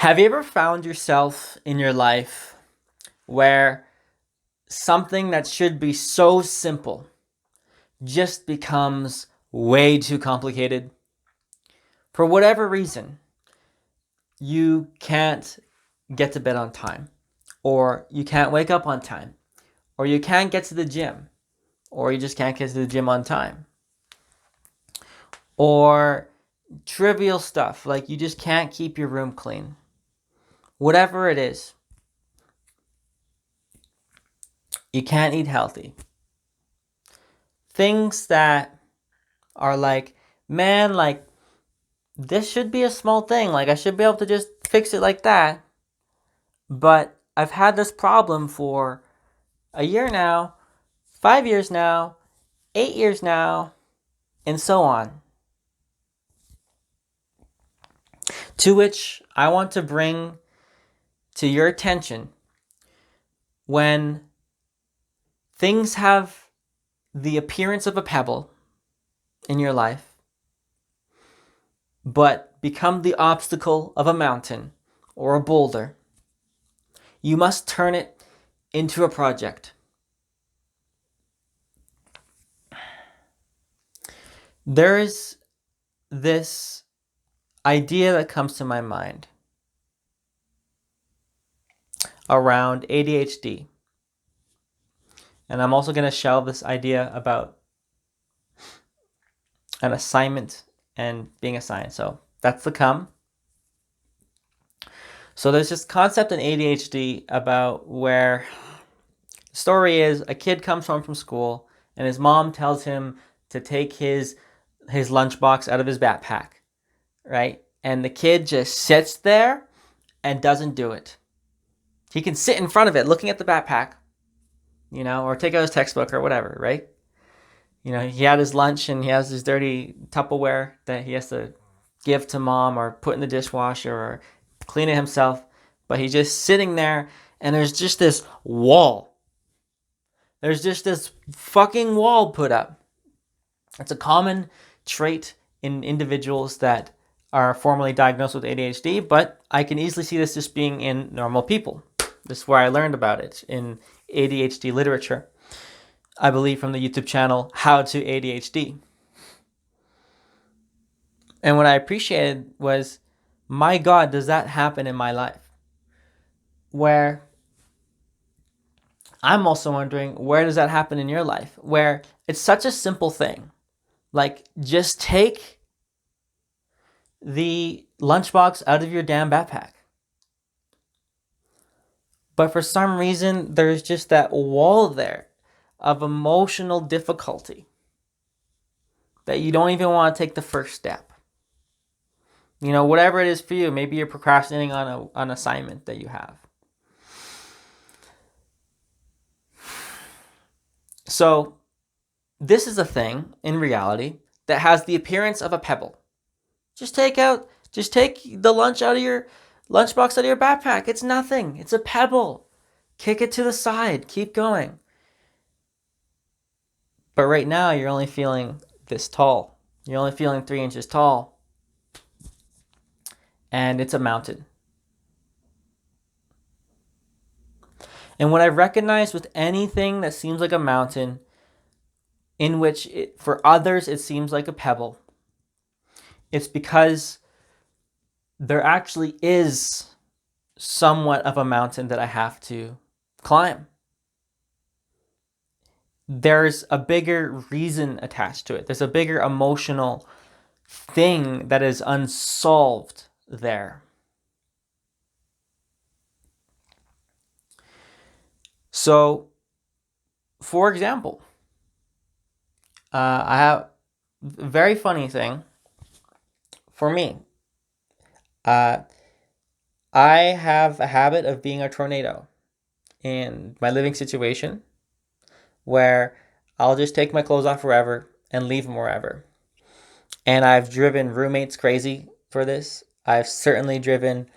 Have you ever found yourself in your life where something that should be so simple just becomes way too complicated? For whatever reason, you can't get to bed on time, or you can't wake up on time, or you can't get to the gym, or you just can't get to the gym on time, or trivial stuff like you just can't keep your room clean. Whatever it is, you can't eat healthy. Things that are like, man, like, this should be a small thing. Like, I should be able to just fix it like that. But I've had this problem for a year now, 5 years now, 8 years now, and so on. To which I want to bring to your attention when things have the appearance of a pebble in your life, but become the obstacle of a mountain or a boulder, you must turn it into a project. There is this idea that comes to my mind around ADHD. And I'm also going to shelve this idea about an assignment and being assigned. So that's to come. So there's this concept in ADHD about where the story is a kid comes home from school and his mom tells him to take his lunchbox out of his backpack, right? And the kid just sits there and doesn't do it. He can sit in front of it looking at the backpack, or take out his textbook or whatever, right? He had his lunch and he has his dirty Tupperware that he has to give to mom or put in the dishwasher or clean it himself. But he's just sitting there and there's just this wall. There's just this fucking wall put up. It's a common trait in individuals that are formally diagnosed with ADHD, but I can easily see this just being in normal people. This is where I learned about it in ADHD literature. I believe from the YouTube channel, How to ADHD. And what I appreciated was, my God, does that happen in my life? Where I'm also wondering, where does that happen in your life? Where it's such a simple thing. Like, just take the lunchbox out of your damn backpack. But for some reason, there's just that wall there of emotional difficulty that you don't even want to take the first step. Whatever it is for you, maybe you're procrastinating on an assignment that you have. So this is a thing in reality that has the appearance of a pebble. Just take the lunchbox out of your backpack. It's nothing. It's a pebble. Kick it to the side. Keep going. But right now, you're only feeling this tall. You're only feeling 3 inches tall. And it's a mountain. And what I've recognized with anything that seems like a mountain, in which for others it seems like a pebble, it's because there actually is somewhat of a mountain that I have to climb. There's a bigger reason attached to it. There's a bigger emotional thing that is unsolved there. So, for example, I have a very funny thing for me. I have a habit of being a tornado in my living situation where I'll just take my clothes off wherever and leave them wherever. And I've driven roommates crazy for this. I've certainly driven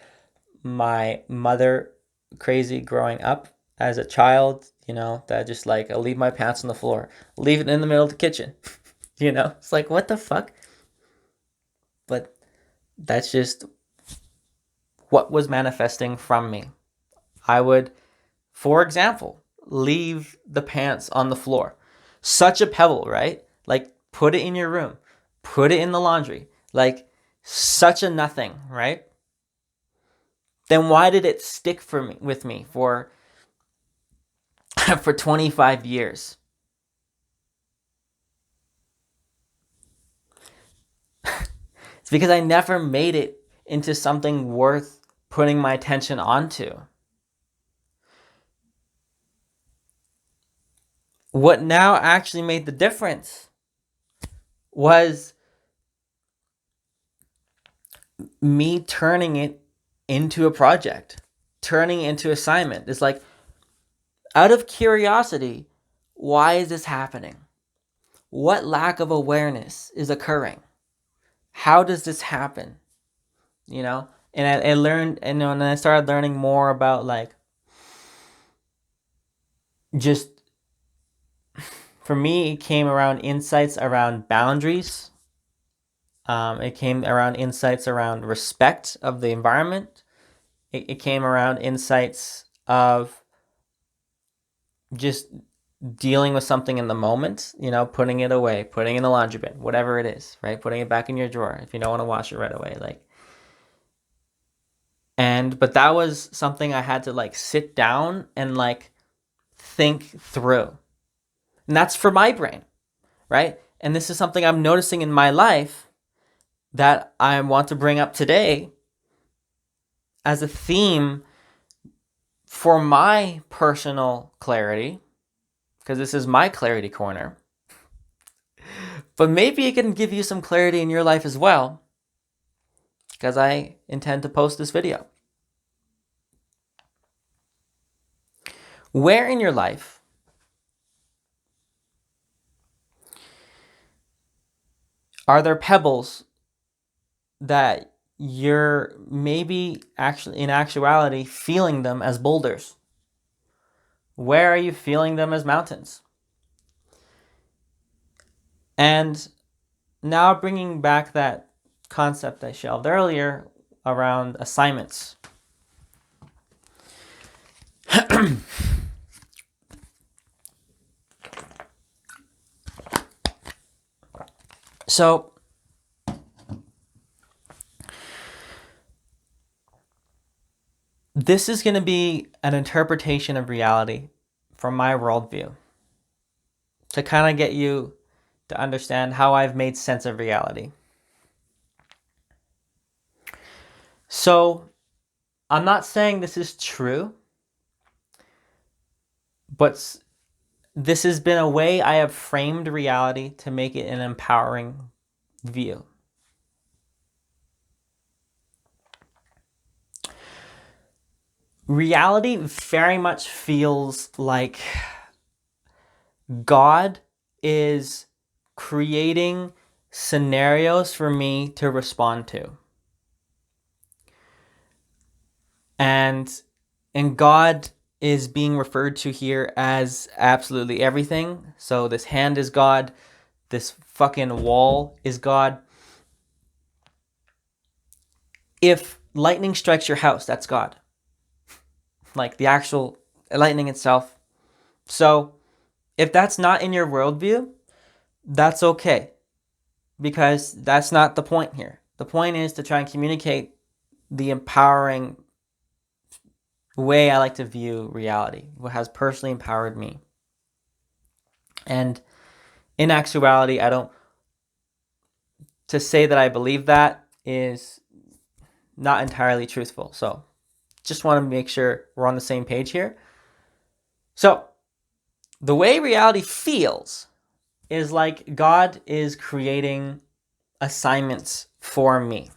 my mother crazy growing up as a child, that just like, I'll leave my pants on the floor, leave it in the middle of the kitchen. It's like, what the fuck? But that's just what was manifesting from me. I would, for example, leave the pants on the floor. Such a pebble, right? Like, put it in your room, put it in the laundry. Like, such a nothing, right? Then why did it stick with me for for 25 years? It's because I never made it into something worth putting my attention onto. What now actually made the difference was me turning it into a project, turning it into assignment. It's like, out of curiosity, why is this happening? What lack of awareness is occurring? How does this happen? You know? And I learned, and then I started learning more about, like, just, for me, it came around insights around boundaries. It came around insights around respect of the environment. It came around insights of just dealing with something in the moment, putting it away, putting it in the laundry bin, whatever it is, right? Putting it back in your drawer if you don't want to wash it right away. But that was something I had to, like, sit down and, like, think through. And that's for my brain, right? And this is something I'm noticing in my life that I want to bring up today as a theme for my personal clarity, because this is my clarity corner. But maybe it can give you some clarity in your life as well, because I intend to post this video. Where in your life are there pebbles that you're maybe actually, in actuality, feeling them as boulders? Where are you feeling them as mountains? And now bringing back that concept I shelved earlier around assignments. So, this is going to be an interpretation of reality from my worldview to kind of get you to understand how I've made sense of reality. So, I'm not saying this is true, but this has been a way I have framed reality to make it an empowering view. Reality very much feels like God is creating scenarios for me to respond to. And God is being referred to here as absolutely everything. So this hand is God. This fucking wall is God. If lightning strikes your house, that's God. Like the actual lightning itself. So if that's not in your worldview, that's okay. Because that's not the point here. The point is to try and communicate the empowering way I like to view reality, what has personally empowered me. And in actuality, to say that I believe that is not entirely truthful. So just want to make sure we're on the same page here. So the way reality feels is like God is creating assignments for me.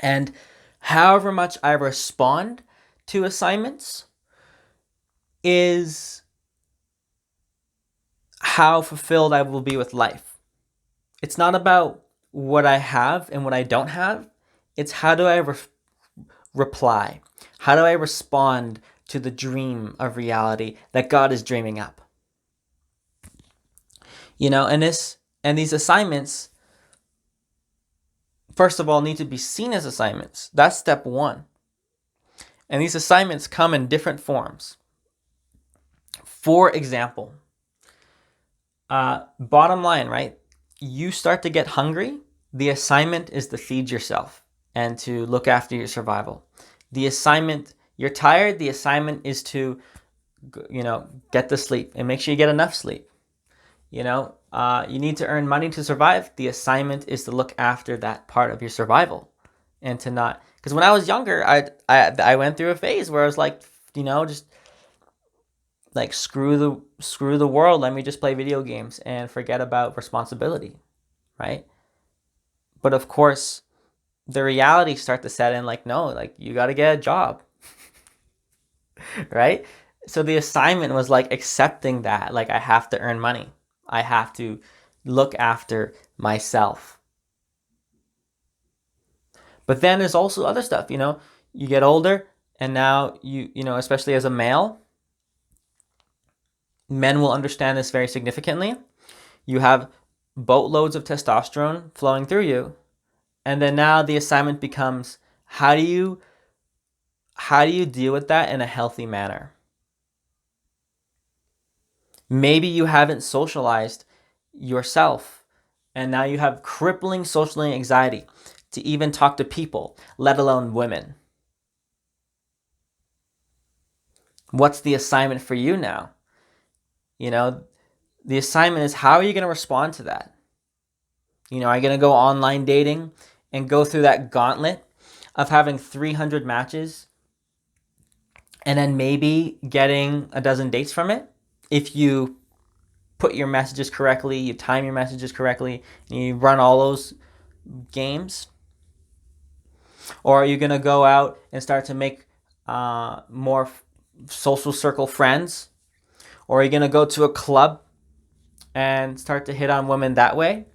And however much I respond to assignments is how fulfilled I will be with life. It's not about what I have and what I don't have. It's how do I reply? How do I respond to the dream of reality that God is dreaming up? And these assignments first of all, need to be seen as assignments. That's step one. And these assignments come in different forms. For example, bottom line, right? You start to get hungry. The assignment is to feed yourself and to look after your survival. The assignment, you're tired. The assignment is to, get the sleep and make sure you get enough sleep. You need to earn money to survive. The assignment is to look after that part of your survival and to not, because when I was younger, I went through a phase where I was like, just like screw the world. Let me just play video games and forget about responsibility, right? But of course, the realities start to set in. Like, no, like you got to get a job, right? So the assignment was like accepting that, like I have to earn money. I have to look after myself. But then there's also other stuff, you get older and now especially as a male, men will understand this very significantly. You have boatloads of testosterone flowing through you. And then now the assignment becomes, how do you deal with that in a healthy manner? Maybe you haven't socialized yourself and now you have crippling social anxiety to even talk to people, let alone women. What's the assignment for you now? The assignment is, how are you going to respond to that? Are you going to go online dating and go through that gauntlet of having 300 matches and then maybe getting a dozen dates from it? If you put your messages correctly, you time your messages correctly, and you run all those games? Or are you going to go out and start to make more social circle friends? Or are you going to go to a club and start to hit on women that way?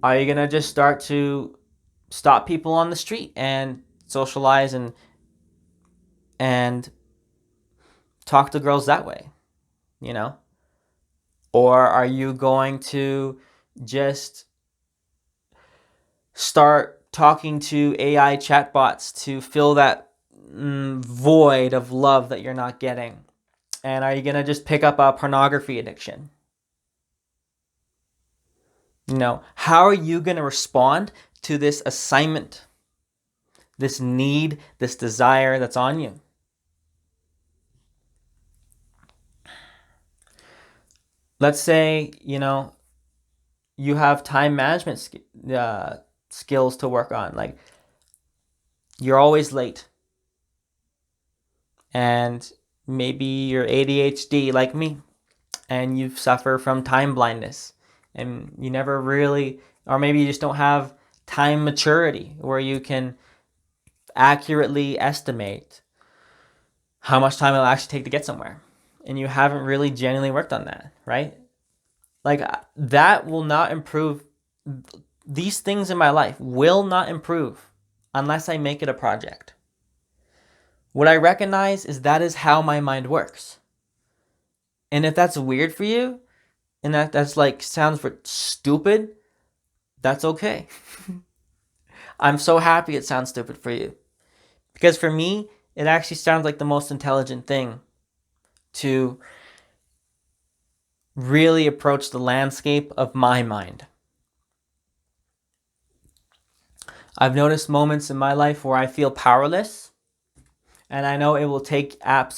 Are you going to just start to stop people on the street and socialize and talk to girls that way, Or are you going to just start talking to AI chatbots to fill that void of love that you're not getting? And are you going to just pick up a pornography addiction? How are you going to respond to this assignment, this need, this desire that's on you? Let's say, you have time management skills to work on. Like, you're always late. And maybe you're ADHD like me, and you suffer from time blindness. And you never really, or maybe you just don't have time maturity where you can accurately estimate how much time it'll actually take to get somewhere. And you haven't really genuinely worked on that, right? Like, that will not improve. These things in my life will not improve unless I make it a project. What I recognize is that is how my mind works. And if that's weird for you, and that's like sounds stupid, that's okay. I'm so happy it sounds stupid for you. Because for me, it actually sounds like the most intelligent thing to really approach the landscape of my mind. I've noticed moments in my life where I feel powerless, and I know it will take an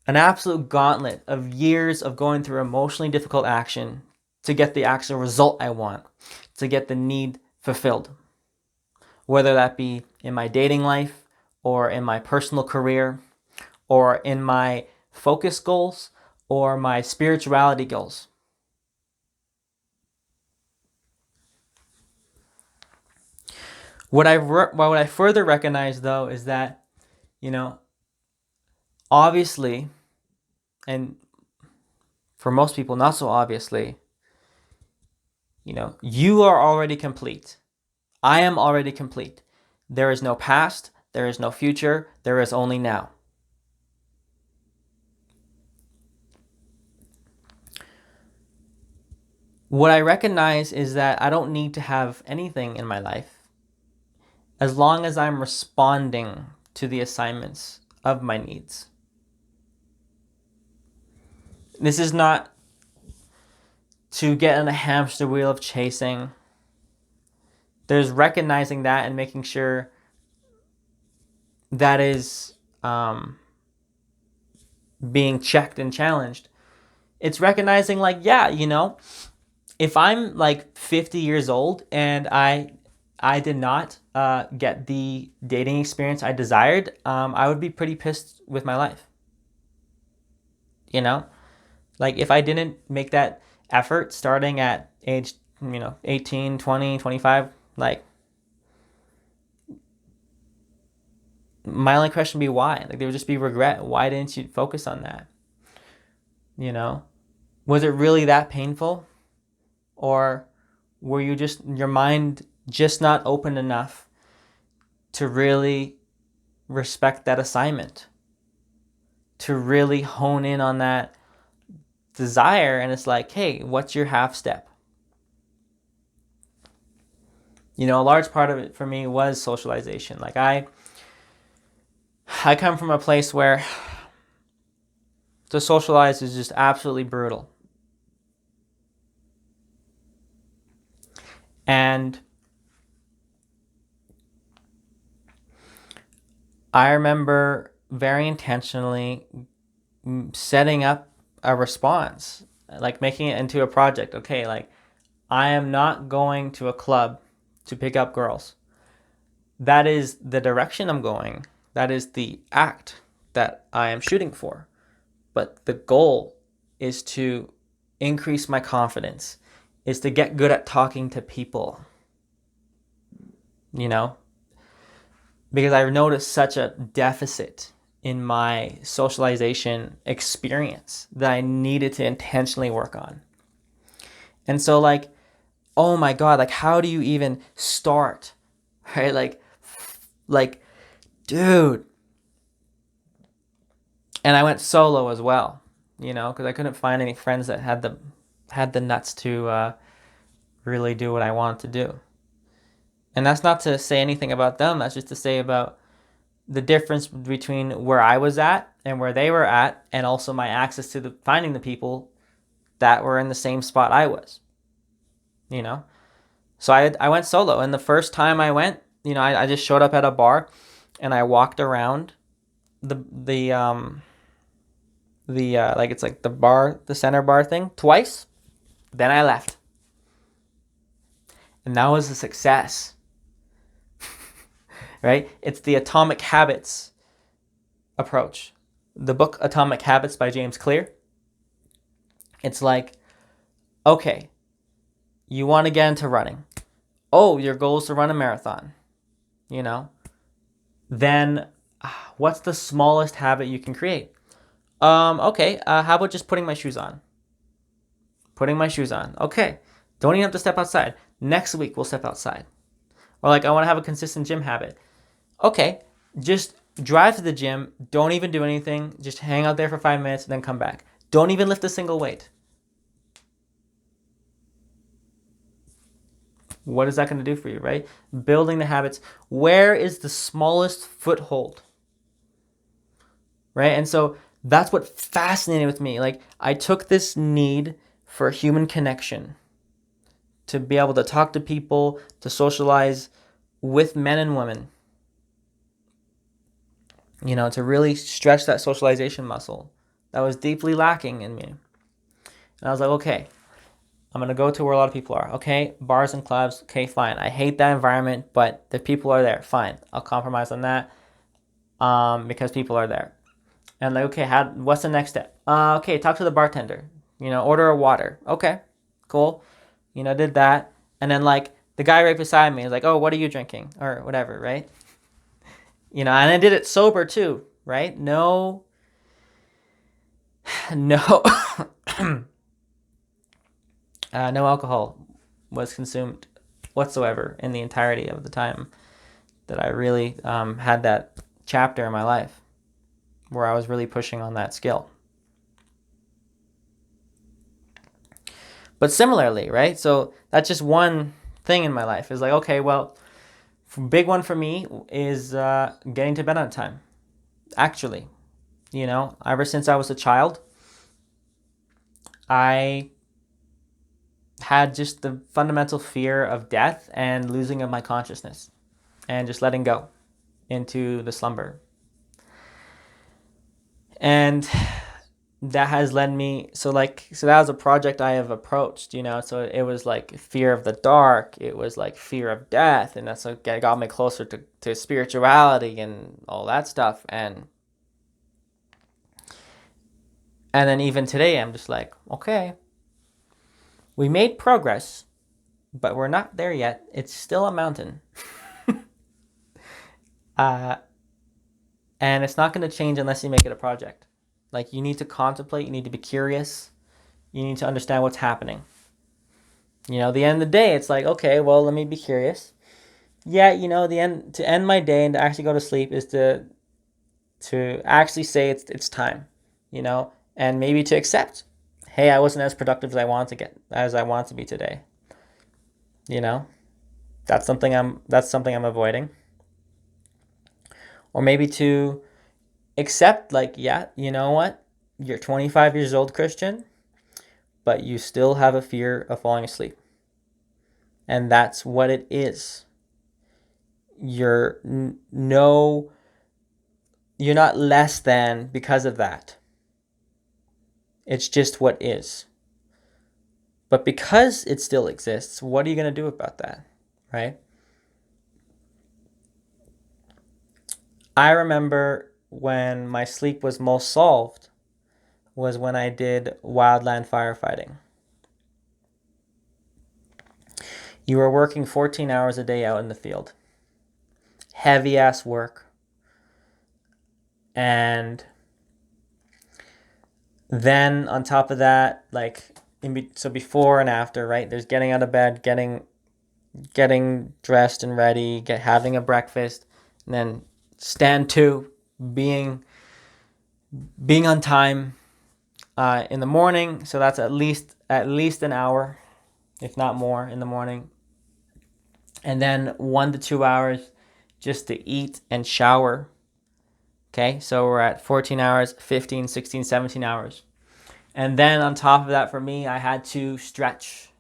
absolute gauntlet of years of going through emotionally difficult action to get the actual result I want, to get the need fulfilled. Whether that be in my dating life, or in my personal career, or in my focus goals, or my spirituality goals. What I further recognize, though, is that, obviously, and for most people not so obviously, you are already complete. I am already complete. There is no past, there is no future, there is only now. what I recognize is that I don't need to have anything in my life as long as I'm responding to the assignments of my needs. This is not to get in a hamster wheel of chasing. There's recognizing that and making sure that is being checked and challenged. It's recognizing like, yeah, if I'm like 50 years old and I did not get the dating experience I desired, I would be pretty pissed with my life. Like if I didn't make that effort starting at age 18, 20, 25, like my only question would be why. Like there would just be regret. Why didn't you focus on that? Was it really that painful? Or were you just, your mind just not open enough to really respect that assignment, to really hone in on that desire? And it's like, hey, what's your half step? A large part of it for me was socialization. Like I come from a place where to socialize is just absolutely brutal. And I remember very intentionally setting up a response, like making it into a project. Okay, like I am not going to a club to pick up girls. That is the direction I'm going. That is the act that I am shooting for. But the goal is to increase my confidence, is to get good at talking to people, because I've noticed such a deficit in my socialization experience that I needed to intentionally work on. And so like, oh my God, like how do you even start? Right? Like, dude. And I went solo as well, because I couldn't find any friends that had the nuts to really do what I wanted to do. And that's not to say anything about them. That's just to say about the difference between where I was at and where they were at, and also my access to finding the people that were in the same spot I was. So I went solo, and the first time I went, I just showed up at a bar, and I walked around the like it's like the center bar thing twice. Then I left, and that was a success. Right? It's the Atomic Habits approach. The book Atomic Habits by James Clear. It's like, okay, you want to get into running. Oh, your goal is to run a marathon. Then what's the smallest habit you can create? Okay, how about just putting my shoes on? Putting my shoes on. Okay, don't even have to step outside. Next week, we'll step outside. Or like, I want to have a consistent gym habit. Okay, just drive to the gym. Don't even do anything. Just hang out there for 5 minutes and then come back. Don't even lift a single weight. What is that going to do for you, right? Building the habits. Where is the smallest foothold? Right? And so that's what fascinated with me. Like I took this need for human connection, to be able to talk to people, to socialize with men and women, to really stretch that socialization muscle that was deeply lacking in me. And I was like, okay, I'm going to go to where a lot of people are. Okay, bars and clubs. Okay, fine. I hate that environment, but the people are there. Fine. I'll compromise on that because people are there. And like, okay, what's the next step? Okay, talk to the bartender. Order a water. Okay, cool. Did that. And then like the guy right beside me is like, oh, what are you drinking? Or whatever, right? And I did it sober too, right? No, no, no alcohol was consumed whatsoever in the entirety of the time that I really had that chapter in my life where I was really pushing on that skill. But similarly, right? So that's just one thing in my life. Is like, okay, well, big one for me is getting to bed on time. Actually, ever since I was a child, I had just the fundamental fear of death and losing of my consciousness and just letting go into the slumber. And that has led me, so that was a project I have approached, so it was like fear of the dark, it was like fear of death, and that's what got me closer to spirituality and all that stuff. And then even today I'm just like, okay, we made progress, but we're not there yet. It's still a mountain. And it's not going to change unless you make it a project. Like, you need to contemplate, you need to be curious, you need to understand what's happening. The end of the day, it's like, okay, well, let me be curious. Yeah, the end, to end my day and to actually go to sleep is to actually say it's time, and maybe to accept, hey, I wasn't as productive as I want to be today. You know, that's something I'm avoiding. Or maybe to accept, like, yeah, you know what? You're 25 years old, Christian, but you still have a fear of falling asleep. And that's what it is. You're no you're not less than because of that. It's just what is. But because it still exists, what are you going to do about that? Right? I remember when my sleep was most solved was when I did wildland firefighting. You were working 14 hours a day out in the field. Heavy ass work. And then on top of that, like, so before and after, right? There's getting out of bed, getting dressed and ready, having a breakfast, and then stand to being on time in the morning. So that's at least an hour, if not more, in the morning. And then 1 to 2 hours just to eat and shower. Okay, so we're at 14 hours, 15, 16, 17 hours. And then on top of that, for me, I had to stretch.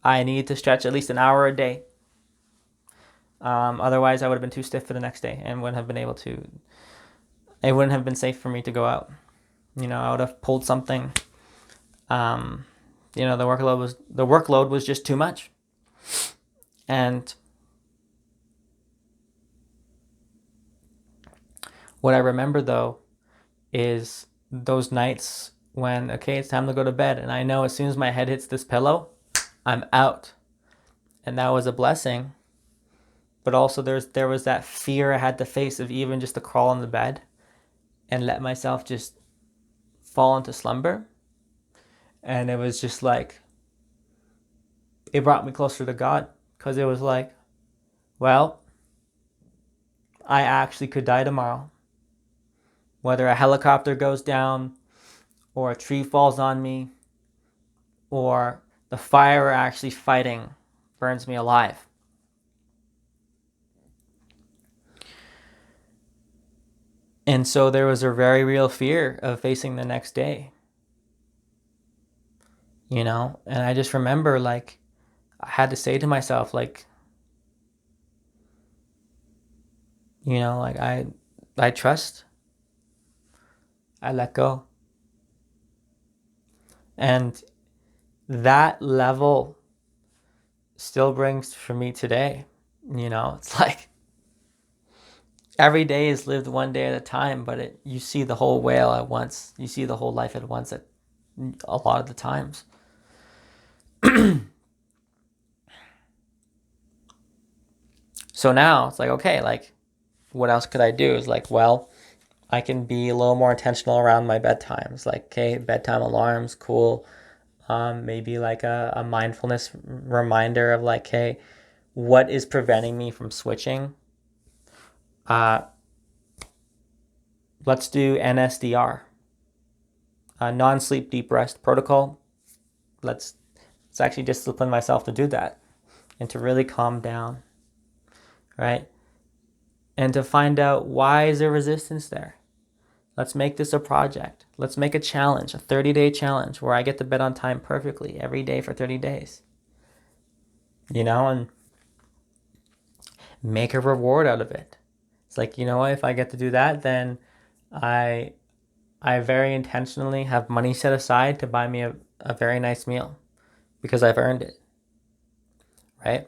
I needed to stretch at least an hour a day. Otherwise, I would have been too stiff for the next day and wouldn't have been able to. It wouldn't have been safe for me to go out. I would have pulled something. The workload was just too much. And what I remember, though, is those nights when, okay, it's time to go to bed, and I know as soon as my head hits this pillow, I'm out. And that was a blessing. But also there was that fear I had to face of even just to crawl in the bed and let myself just fall into slumber. And it was just like, it brought me closer to God, because it was like, well, I actually could die tomorrow. Whether a helicopter goes down, or a tree falls on me, or the fire we're actually fighting burns me alive. And so there was a very real fear of facing the next day. And I just remember, like, I had to say to myself, like, like, I trust, I let go. And that level still brings for me today. It's like every day is lived one day at a time, but you see the whole whale at once. You see the whole life at once at a lot of the times. So now it's like, okay, like, what else could I do? Is like, well, I can be a little more intentional around my bedtimes. Like, okay, bedtime alarms, cool. Maybe like a mindfulness reminder of, like, hey, what is preventing me from switching? Let's do NSDR, non-sleep deep rest protocol. It's actually discipline myself to do that and to really calm down, right? And to find out, why is there resistance there? Let's make this a project. Let's make a challenge, a 30-day challenge where I get to bed on time perfectly every day for 30 days. And make a reward out of it. It's like, if I get to do that, then I very intentionally have money set aside to buy me a very nice meal because I've earned it, right?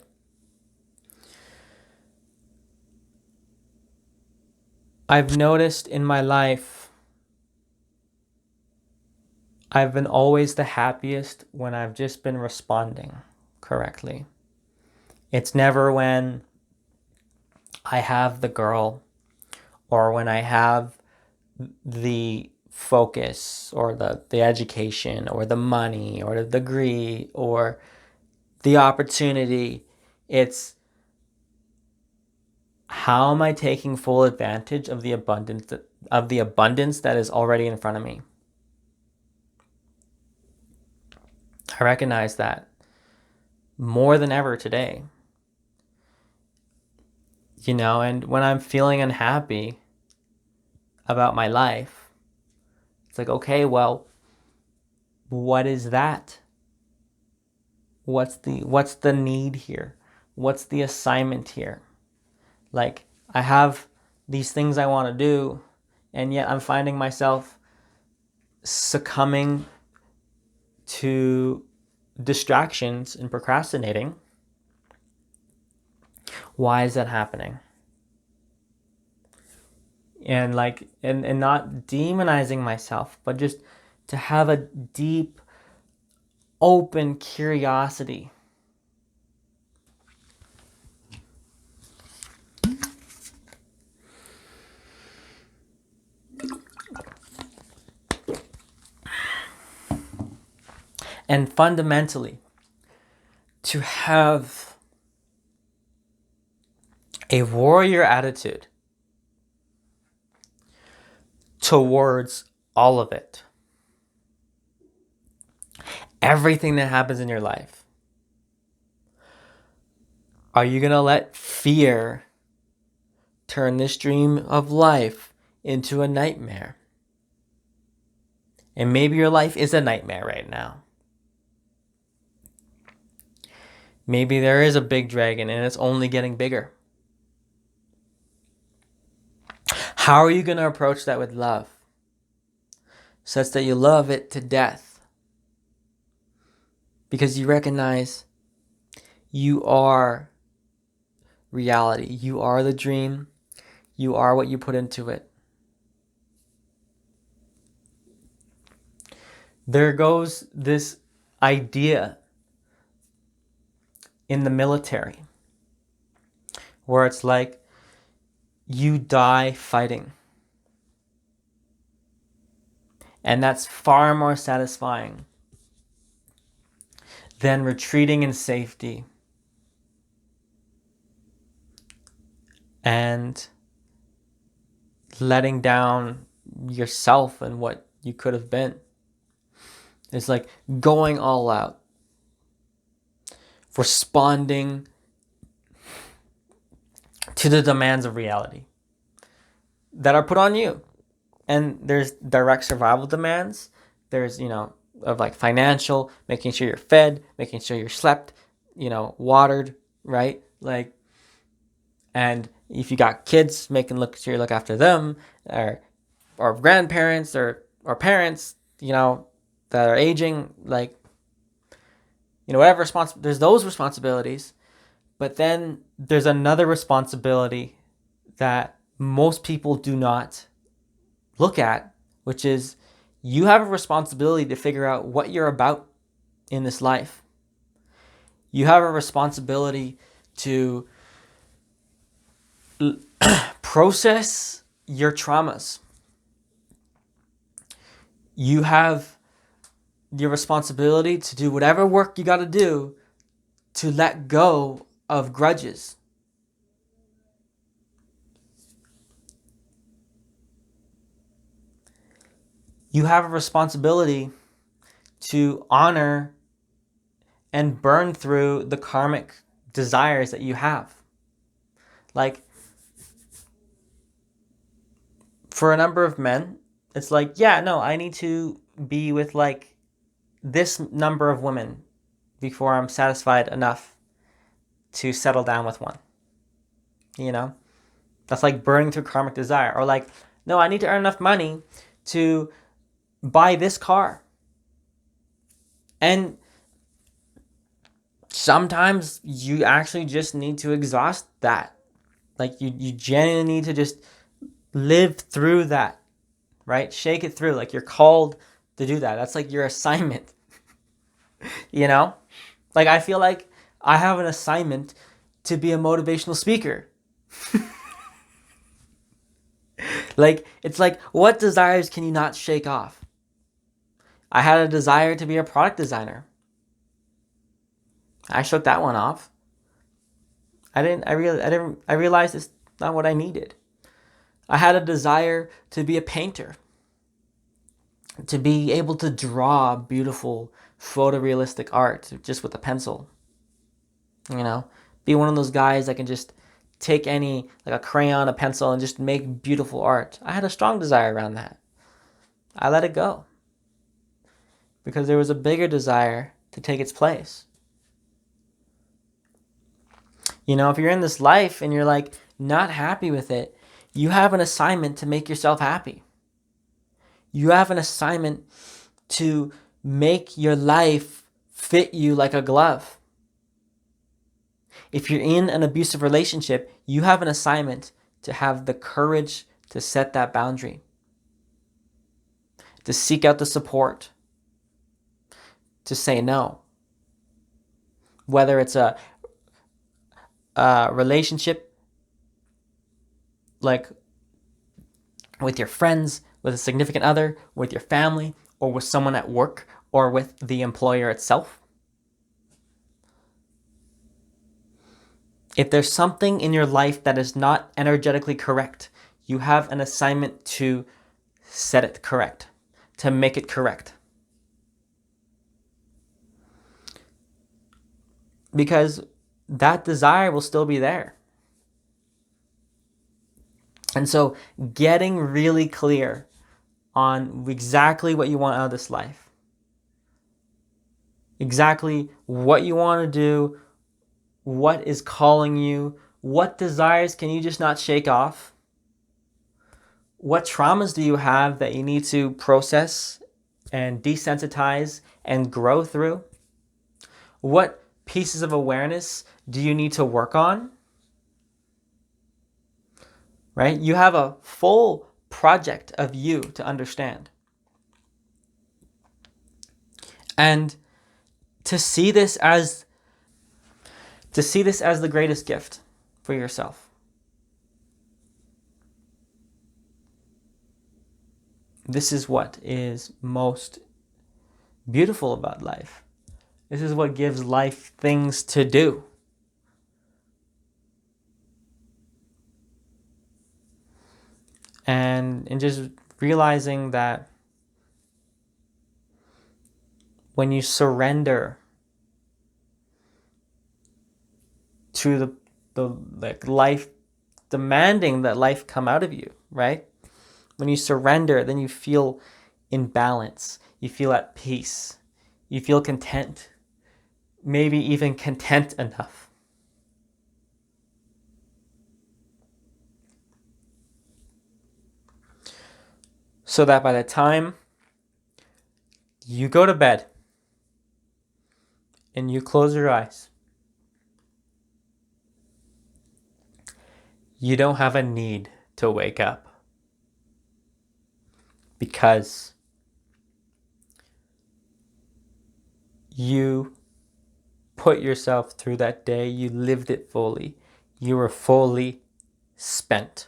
I've noticed in my life, I've been always the happiest when I've just been responding correctly. It's never when I have the girl or when I have the focus or the education or the money or the degree or the opportunity. It's, how am I taking full advantage of the abundance that is already in front of me? I recognize that more than ever today. And when I'm feeling unhappy about my life, it's like, okay, well, what is that? What's the need here? What's the assignment here? Like, I have these things I want to do, and yet I'm finding myself succumbing to distractions and procrastinating. Why is that happening? And and not demonizing myself, but just to have a deep, open curiosity. And fundamentally, to have a warrior attitude towards all of it. Everything that happens in your life. Are you going to let fear turn this dream of life into a nightmare? And maybe your life is a nightmare right now. Maybe there is a big dragon and it's only getting bigger. How are you going to approach that with love? Such that you love it to death. Because you recognize you are reality. You are the dream. You are what you put into it. There goes this idea in the military where it's like, you die fighting. And that's far more satisfying than retreating in safety and letting down yourself and what you could have been. It's like going all out, responding to the demands of reality that are put on you. And there's direct survival demands. There's, of like financial, making sure you're fed, making sure you're slept, watered, right? Like, and if you got kids, making sure you look after them, or grandparents or parents, that are aging, like, whatever there's those responsibilities. But then there's another responsibility that most people do not look at, which is you have a responsibility to figure out what you're about in this life. You have a responsibility to process your traumas. You have your responsibility to do whatever work you got to do to let go of grudges. You have a responsibility to honor and burn through the karmic desires that you have. Like, for a number of men, it's like, yeah, no, I need to be with like this number of women before I'm satisfied enough to settle down with one. You know? That's like burning through karmic desire. Or like, no, I need to earn enough money to buy this car. And sometimes you actually just need to exhaust that. Like you genuinely need to just live through that, right? Shake it through. Like you're called to do that. That's like your assignment, you know? Like I feel like I have an assignment to be a motivational speaker. Like, it's like, what desires can you not shake off? I had a desire to be a product designer. I shook that one off. I realized it's not what I needed. I had a desire to be a painter, to be able to draw beautiful photorealistic art just with a pencil. You know, be one of those guys that can just take any, like a crayon, a pencil, and just make beautiful art. I had a strong desire around that. I let it go because there was a bigger desire to take its place. You know, if you're in this life and you're like not happy with it, you have an assignment to make yourself happy. You have an assignment to make your life fit you like a glove. If you're in an abusive relationship, you have an assignment to have the courage to set that boundary, to seek out the support, to say no. Whether it's a relationship like with your friends, with a significant other, with your family, or with someone at work, or with the employer itself. If there's something in your life that is not energetically correct, you have an assignment to set it correct, to make it correct. Because that desire will still be there. And so getting really clear on exactly what you want out of this life, exactly what you want to do, what is calling you, what desires can you just not shake off, what traumas do you have that you need to process and desensitize and grow through, what pieces of awareness do you need to work on, right? You have a full project of you to understand. And to see this as the greatest gift for yourself. This is what is most beautiful about life. This is what gives life things to do. And just realizing that when you surrender to the like life demanding that life come out of you, right? When you surrender, then you feel in balance. You feel at peace. You feel content. Maybe even content enough. So that by the time you go to bed and you close your eyes, you don't have a need to wake up. Because you put yourself through that day, you lived it fully, you were fully spent.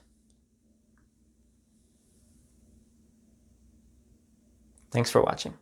Thanks for watching.